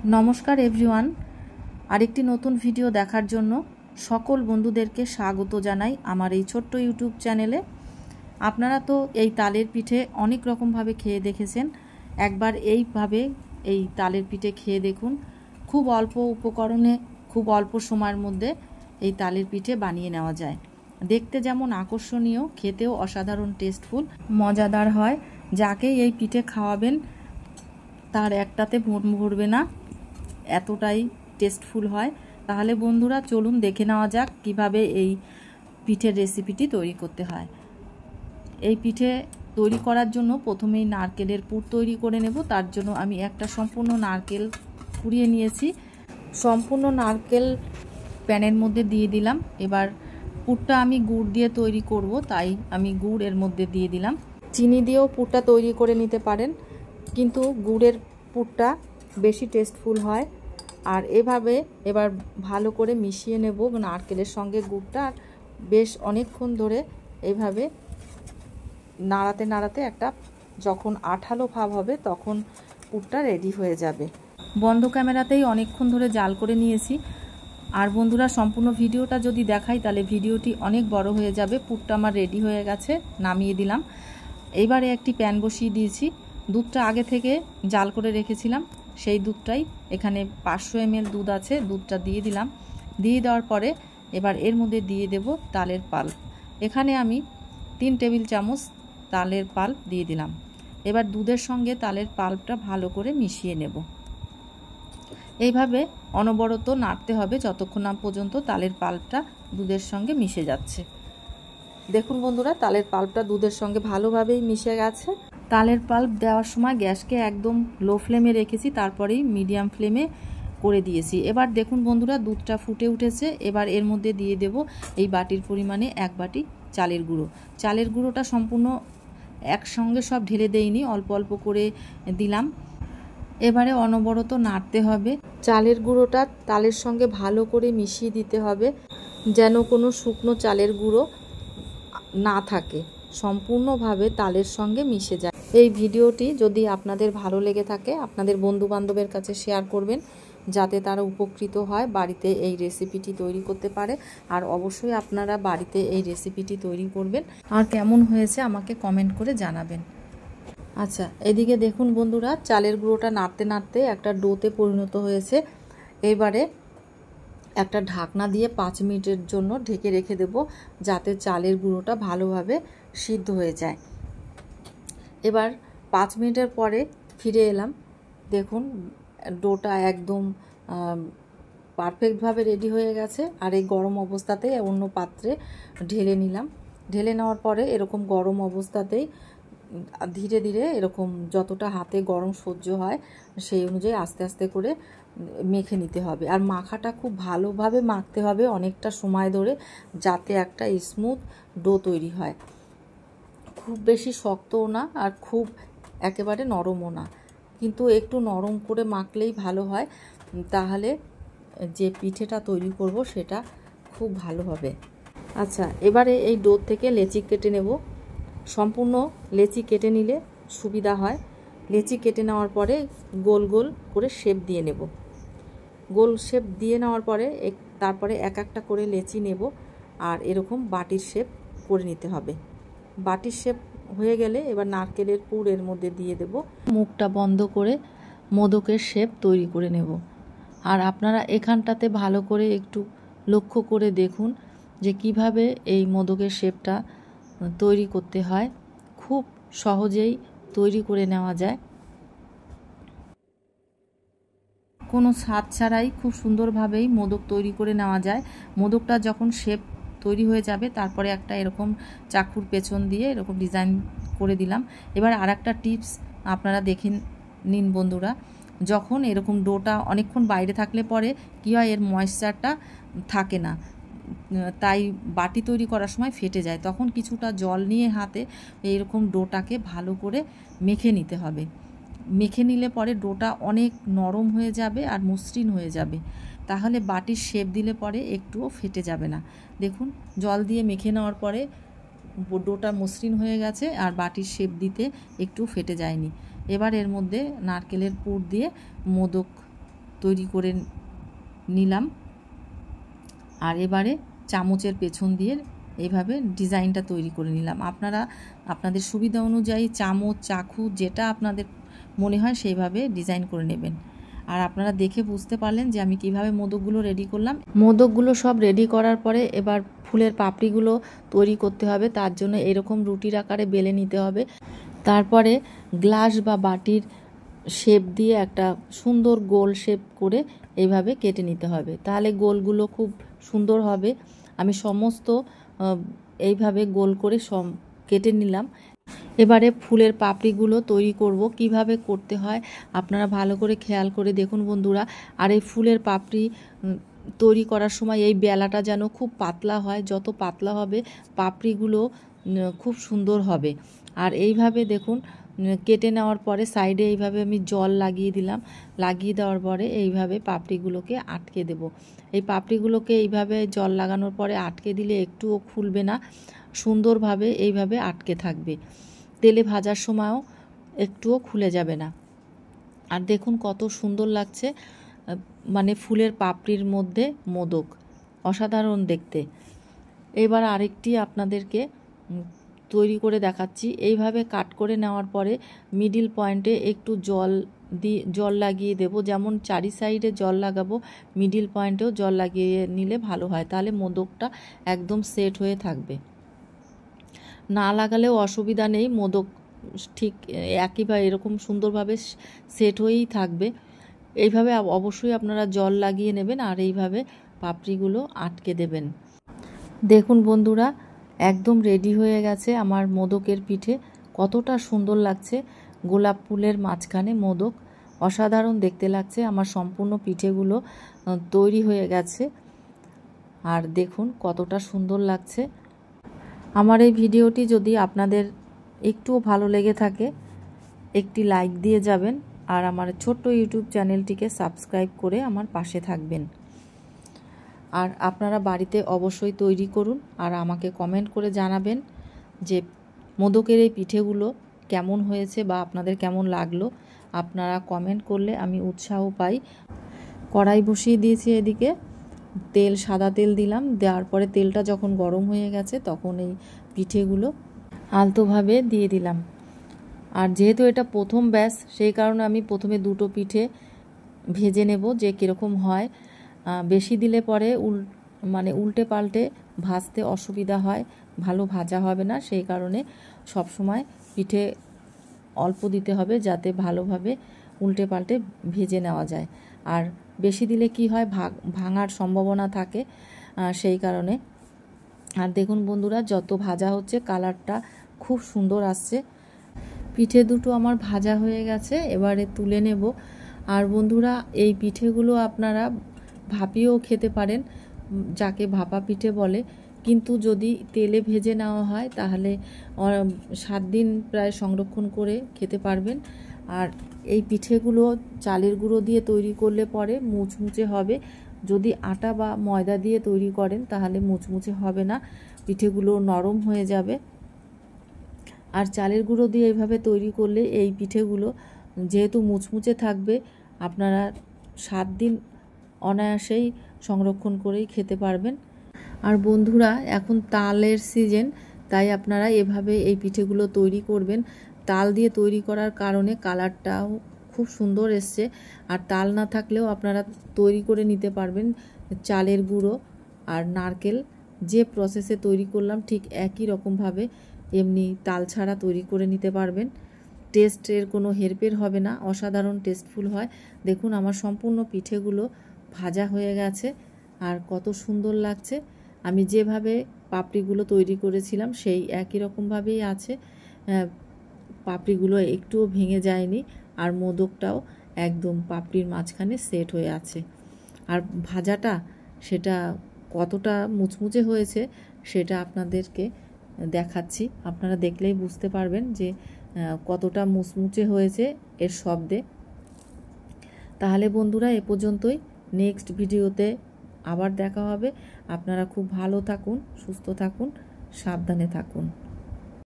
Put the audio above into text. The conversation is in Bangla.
নমস্কার এভরিওয়ান, আরেকটি নতুন ভিডিও দেখার জন্য সকল বন্ধুদেরকে স্বাগত জানাই আমার এই ছোট্ট ইউটিউব চ্যানেলে। আপনারা তো এই তালের পিঠে অনেক রকমভাবে খেয়ে দেখেছেন, একবার এইভাবে এই তালের পিঠে খেয়ে দেখুন। খুব অল্প উপকরণে খুব অল্প সময়ের মধ্যে এই তালের পিঠে বানিয়ে নেওয়া যায়। দেখতে যেমন আকর্ষণীয়, খেতেও অসাধারণ টেস্টফুল মজাদার হয়। যাকেই এই পিঠে খাওয়াবেন তার একটাতে মন ভরবে না, এতটাই টেস্টফুল হয়। তাহলে বন্ধুরা চলুন দেখে নেওয়া যাক কিভাবে এই পিঠের রেসিপিটি তৈরি করতে হয়। এই পিঠে তৈরি করার জন্য প্রথমেই নারকেলের পুর তৈরি করে নেব। তার জন্য আমি একটা সম্পূর্ণ নারকেল কুড়িয়ে নিয়েছি। সম্পূর্ণ নারকেল প্যানের মধ্যে দিয়ে দিলাম। এবার পুরটা আমি গুড় দিয়ে তৈরি করব, তাই আমি গুড় এর মধ্যে দিয়ে দিলাম। চিনি দিয়েও পুরটা তৈরি করে নিতে পারেন, কিন্তু গুড়ের পুরটা বেশি টেস্টফুল হয়। আর এভাবে এবার ভালো করে মিশিয়ে নেব নারকেলের সঙ্গে গুড়টা। আর বেশ অনেকক্ষণ ধরে এইভাবে নাড়াতে নাড়াতে একটা যখন আঠালো ভাব হবে তখন পুরটা রেডি হয়ে যাবে। বন্ধ ক্যামেরাতেই অনেকক্ষণ ধরে জাল করে নিয়েছি। আর বন্ধুরা সম্পূর্ণ ভিডিওটা যদি দেখাই তাহলে ভিডিওটি অনেক বড় হয়ে যাবে। পুরটা আমার রেডি হয়ে গেছে, নামিয়ে দিলাম। এইবারে একটি প্যান বসিয়ে দিয়েছি। দুধটা আগে থেকে জাল করে রেখেছিলাম, সেই দুধটাই এখানে 500 ml দুধ আছে, দুধটা দিয়ে দিলাম। দিয়ে দেওয়ার পরে এবার এর মধ্যে দিয়ে দেব তালের পাল্প। এখানে আমি 3 টেবিল চামচ তালের পাল্প দিয়ে দিলাম। এবার দুধের সঙ্গে তালের পাল্পটা ভালো করে মিশিয়ে নেব। এইভাবে অনবরত নাড়তে হবে যতক্ষণ না পর্যন্ত তালের পাল্পটা দুধের সঙ্গে মিশে যাচ্ছে। দেখুন বন্ধুরা, তালের পাল্পটা দুধের সঙ্গে ভালোভাবেই মিশে গেছে। তালের পাল্প দেওয়ার সময় গ্যাসকে একদম লো ফ্লেমে রেখেছি, তারপরেই মিডিয়াম ফ্লেমে করে দিয়েছি। এবার দেখুন বন্ধুরা, দুধটা ফুটে উঠেছে। এবার এর মধ্যে দিয়ে দেব এই বাটির পরিমাণে 1 বাটি চালের গুঁড়ো। চালের গুঁড়োটা সম্পূর্ণ একসঙ্গে সব ঢেলে দেইনি, অল্প অল্প করে দিলাম। এবারে অনবরত নাড়তে হবে। চালের গুঁড়োটা তালের সঙ্গে ভালো করে মিশিয়ে দিতে হবে, যেন কোনো শুকনো চালের গুঁড়ো না থাকে, সম্পূর্ণভাবে তালের সঙ্গে মিশে যায়। এই ভিডিওটি যদি আপনাদের ভালো লেগে থাকে আপনাদের বন্ধু বান্ধবের কাছে শেয়ার করবেন, যাতে তারা উপকৃত হয়, বাড়িতে এই রেসিপিটি তৈরি করতে পারে। আর অবশ্যই আপনারা বাড়িতে এই রেসিপিটি তৈরি করবেন আর কেমন হয়েছে আমাকে কমেন্ট করে জানাবেন। আচ্ছা, এদিকে দেখুন বন্ধুরা, চালের গুঁড়োটা নাড়তে নাড়তে একটা ডোতে পরিণত হয়েছে। এবারে একটা ঢাকনা দিয়ে 5 মিনিটের জন্য ঢেকে রেখে দেব, যাতে চালের গুঁড়োটা ভালোভাবে সিদ্ধ হয়ে যায়। এবার 5 মিনিটের পরে ফিরে এলাম। দেখুন ডোটা একদম পারফেক্টভাবে রেডি হয়ে গেছে। আর এই গরম অবস্থাতে অন্য পাত্রে ঢেলে নিলাম। ঢেলে নেওয়ার পরে এরকম গরম অবস্থাতেই ধীরে ধীরে এরকম যতটা হাতে গরম সহ্য হয় সেই অনুযায়ী আস্তে আস্তে করে মেখে নিতে হবে। আর মাখাটা খুব ভালোভাবে মাখতে হবে অনেকটা সময় ধরে, যাতে একটা স্মুথ ডো তৈরি হয়। খুব বেশি শক্তও না আর খুব একেবারে নরমও না, কিন্তু একটু নরম করে মাখলেই ভালো হয়। তাহলে যে পিঠেটা তৈরি করব সেটা খুব ভালো হবে। আচ্ছা, এবারে এই ডো থেকে লেচি কেটে নেব। সম্পূর্ণ লেচি কেটে নিলে সুবিধা হয়। লেচি কেটে নেওয়ার পরে গোল গোল করে শেপ দিয়ে নেব। গোল শেপ দিয়ে নেওয়ার পরে তারপরে এক একটা করে লেচি নেব আর এরকম বাটির শেপ করে নিতে হবে। বাটির শেপ হয়ে গেলে এবার নারকেলের পুর এর মধ্যে দিয়ে দেব। মুখটা বন্ধ করে মোদকের শেপ তৈরি করে নেব। আর আপনারা এখানটাতে ভালো করে একটু লক্ষ্য করে দেখুন যে কিভাবে এই মোদকের শেপটা তৈরি করতে হয়। খুব সহজেই তৈরি করে নেওয়া যায়, কোনো ছাদ ছাড়াই খুব সুন্দরভাবেই মোদক তৈরি করে নেওয়া যায়। মোদকটা যখন শেপ তৈরি হয়ে যাবে তারপরে একটা এরকম চাকুর পেছন দিয়ে এরকম ডিজাইন করে দিলাম। এবার আর একটা টিপস আপনারা দেখে নিন বন্ধুরা, যখন এরকম ডোটা অনেকক্ষণ বাইরে থাকলে পরে কী হয়, এর ময়েশ্চারটা থাকে না, তাই বাটি তৈরি করার সময় ফেটে যায়। তখন কিছুটা জল নিয়ে হাতে এইরকম ডোটাকে ভালো করে মেখে নিতে হবে। মেখে নিলে পরে ডোটা অনেক নরম হয়ে যাবে আর মসৃণ হয়ে যাবে। তাহলে বাটির শেপ দিলে পরে একটুও ফেটে যাবে না। দেখুন জল দিয়ে মেখে নেওয়ার পরে ডোটা মসৃণ হয়ে গেছে আর বাটির শেপ দিতে একটু ফেটে যায়নি। এবার এর মধ্যে নারকেলের পুর দিয়ে মোদক তৈরি করে নিলাম। আর এবারে চামচের পেছন দিয়ে এইভাবে ডিজাইনটা তৈরি করে নিলাম। আপনারা আপনাদের সুবিধা অনুযায়ী চামচ, চাকু যেটা আপনাদের মনে হয় সেইভাবে ডিজাইন করে নেবেন। আর আপনারা দেখে বুঝতে পারলেন যে আমি কিভাবে মোদকগুলো রেডি করলাম। মোদকগুলো সব রেডি করার পরে এবার ফুলের পাপড়িগুলো তৈরি করতে হবে। তার জন্য এরকম রুটির আকারে বেলে নিতে হবে। তারপরে গ্লাস বা বাটির শেপ দিয়ে একটা সুন্দর গোল শেপ করে এইভাবে কেটে নিতে হবে, তাহলে গোলগুলো খুব সুন্দর হবে। আমি সমস্ত এইভাবে গোল করে কেটে নিলাম। এবারে ফুলের পাপড়িগুলো তৈরি করব। কিভাবে করতে হয় আপনারা ভালো করে খেয়াল করে দেখুন বন্ধুরা। আর এই ফুলের পাপড়ি তৈরি করার সময় এই বেলাটা যেন খুব পাতলা হয়, যত পাতলা হবে পাপড়িগুলো খুব সুন্দর হবে। আর এইভাবে দেখুন কেটে নেওয়ার পরে সাইডে এইভাবে আমি জল লাগিয়ে দিলাম। লাগিয়ে দেওয়ার পরে এইভাবে পাপড়িগুলোকে আটকে দেব। এই পাপড়িগুলোকে এইভাবে জল লাগানোর পরে আটকে দিলে একটুও খুলবে না, সুন্দরভাবে এইভাবে আটকে থাকবে। তেলে ভাজার সময়ও একটুও খুলে যাবে না। আর দেখুন কত সুন্দর লাগছে, মানে ফুলের পাপড়ির মধ্যে মোদক, অসাধারণ দেখতে। এবার আরেকটি আপনাদেরকে তৈরি করে দেখাচ্ছি। এইভাবে কাট করে নেওয়ার পরে মিডিল পয়েন্টে একটু জল লাগিয়ে দেব। যেমন চারি সাইডে জল লাগাবো, মিডিল পয়েন্টেও জল লাগিয়ে নিলে ভালো হয়, তাহলে মোদকটা একদম সেট হয়ে থাকবে। না লাগালেও অসুবিধা নেই, মোদক ঠিক একইভাবে এরকম সুন্দরভাবে সেট হয়েই থাকবে। এইভাবে অবশ্যই আপনারা জল লাগিয়ে নেবেন আর এইভাবে পাপড়িগুলো আটকে দেবেন। দেখুন বন্ধুরা, একদম রেডি হয়ে গেছে আমার মোদকের পিঠে। কতটা সুন্দর লাগছে, গোলাপ ফুলের মাঝখানে মোদক, অসাধারণ দেখতে লাগছে। আমার সম্পূর্ণ পিঠেগুলো তৈরি হয়ে গেছে আর দেখুন কতটা সুন্দর লাগছে। আমার এই ভিডিওটি যদি আপনাদের একটুও ভালো লেগে থাকে একটি লাইক দিয়ে যাবেন আর আমার ছোট্ট ইউটিউব চ্যানেলটিকে সাবস্ক্রাইব করে আমার পাশে থাকবেন। আর আপনারা বাড়িতে অবশ্যই তৈরি করুন আর আমাকে কমেন্ট করে জানাবেন যে মোদকের এই পিঠেগুলো কেমন হয়েছে বা আপনাদের কেমন লাগলো। আপনারা কমেন্ট করলে আমি উৎসাহ পাই। কড়াই বসিয়ে দিয়েছি, এদিকে তেল, সাদা তেল দিলাম। দেওয়ার পরে তেলটা যখন গরম হয়ে গেছে তখন এই পিঠেগুলো আলতোভাবে দিয়ে দিলাম। আর যেহেতু এটা প্রথম ব্যাচ সেই কারণে আমি প্রথমে দুটো পিঠে ভেজে নেব যে কীরকম হয়। বেশি দিলে পরে উল্টে পাল্টে ভাজতে অসুবিধা হয়, ভালো ভাজা হবে না। সেই কারণে সব সময় পিঠে অল্প দিতে হবে যাতে ভালোভাবে উল্টে পাল্টে ভেজে নেওয়া যায়। আর বেশি দিলে কি হয়, ভাঙার সম্ভাবনা থাকে, সেই কারণে। আর দেখুন বন্ধুরা, যত ভাজা হচ্ছে কালারটা খুব সুন্দর আসছে। পিঠে দুটো আমার ভাজা হয়ে গেছে, এবারে তুলে নেব। আর বন্ধুরা, এই পিঠেগুলো আপনারা ভাপিয়েও খেতে পারেন, যাকে ভাপা পিঠে বলে। কিন্তু যদি তেলে ভেজে নেওয়া হয় তাহলে 7 দিন প্রায় সংরক্ষণ করে খেতে পারবেন। আর এই পিঠেগুলো চালের গুঁড়ো দিয়ে তৈরি করলে পরে মুচমুচে হবে। যদি আটা বা ময়দা দিয়ে তৈরি করেন তাহলে মুচমুচে হবে না, পিঠেগুলো নরম হয়ে যাবে। আর চালের গুঁড়ো দিয়ে এইভাবে তৈরি করলে এই পিঠেগুলো যেহেতু মুচমুচে থাকবে, আপনারা 7 দিন অনায়াসেই সংরক্ষণ করেই খেতে পারবেন। আর বন্ধুরা, এখন তালের সিজন, তাই আপনারা এভাবে এই পিঠেগুলো তৈরি করবেন। তাল দিয়ে তৈরি করার কারণে কালারটাও খুব সুন্দর এসছে। আর তাল না থাকলেও আপনারা তৈরি করে নিতে পারবেন। চালের গুঁড়ো আর নারকেল যে প্রসেসে তৈরি করলাম ঠিক একই রকমভাবে এমনি তাল ছাড়া তৈরি করে নিতে পারবেন। টেস্টের কোনো হেরফের হবে না, অসাধারণ টেস্টফুল হয়। দেখুন আমার সম্পূর্ণ পিঠেগুলো ভাজা হয়ে গেছে আর কত সুন্দর লাগছে। আমি যেভাবে পাপড়িগুলো তৈরি করেছিলাম সেই একই রকমভাবেই আছে, পাপড়িগুলো একটুও ভেঙে যায়নি। আর মোদকটাও একদম পাপড়ির মাঝখানে সেট হয়ে আছে। আর ভাজাটা সেটা কতটা মুচমুচে হয়েছে সেটা আপনাদেরকে দেখাচ্ছি, আপনারা দেখলেই বুঝতে পারবেন যে কতটা মুচমুচে হয়েছে এর শব্দে। তাহলে বন্ধুরা, এ পর্যন্তই। নেক্সট ভিডিওতে আবার দেখা হবে। আপনারা খুব ভালো থাকুন, সুস্থ থাকুন, সাবধানে থাকুন।